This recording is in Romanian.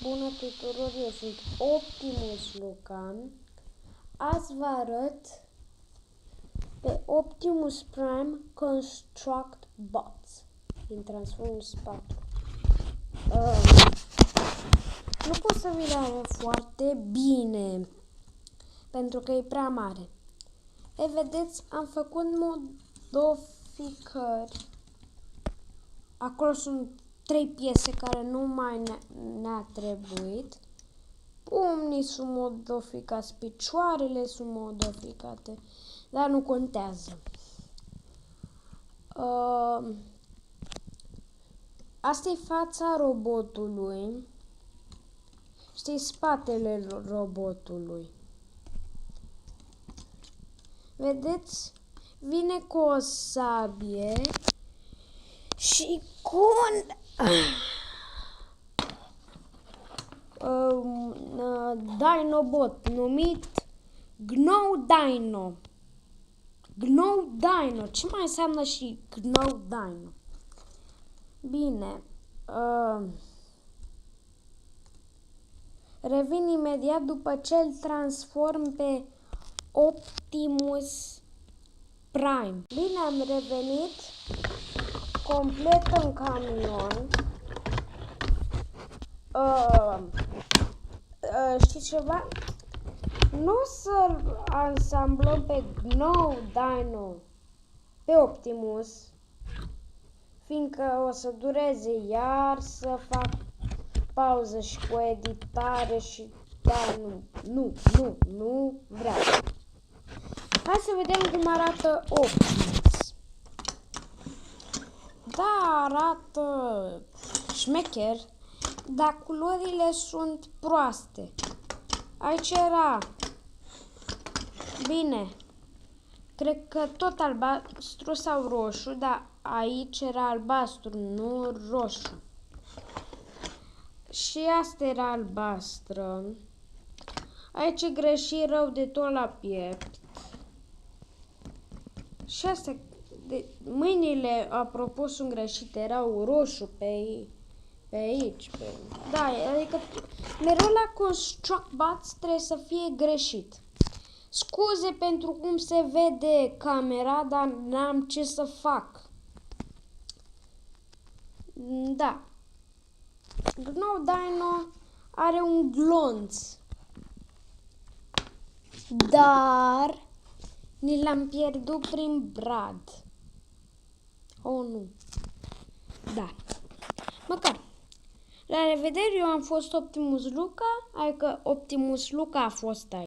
Bună tuturor, eu sunt Optimus Luca. Azi vă arăt pe Optimus Prime Construct Bots din Transformers 4. Nu pot să vi le arăt foarte bine pentru că e prea mare. Vedeți, am făcut modificări. Acolo sunt 3 piese care nu mai ne-a trebuit. Pumnii sunt modificați, picioarele sunt modificate, dar nu contează. Asta e fața robotului. Știi, spatele robotului. Vedeți? Vine cu o sabie și cu un Dinobot numit Gnou Dino. Gnou Dino. Ce mai înseamnă și Gnou Dino? Bine. Revin imediat după ce îl transform pe Optimus Prime. Bine, am revenit complet în camion. Știți ceva? Nu o să-l ansamblăm pe Gnou Dino pe Optimus, fiindcă o să dureze iar să fac pauză și cu editare și da, nu vreau. Hai să vedem cum arată Optimus. Da, arată șmecher, dar culorile sunt proaste. Aici era, bine, cred că tot albastru sau roșu, dar aici era albastru, nu roșu. Și asta era albastră. Aici e greșit rău de tot la piept. Și astea, mâinile, apropo, sunt greșite, erau roșu pe aici. Da, adică mereu la Construct Bots trebuie să fie greșit. Scuze pentru cum se vede camera, dar n-am ce să fac. Da. Gnou Dino are un glonț. Dar ni l-am pierdut prin brad. Oh, nu. Da. Măcar. La revedere, eu am fost Optimus Luca, adică Optimus Luca a fost aici.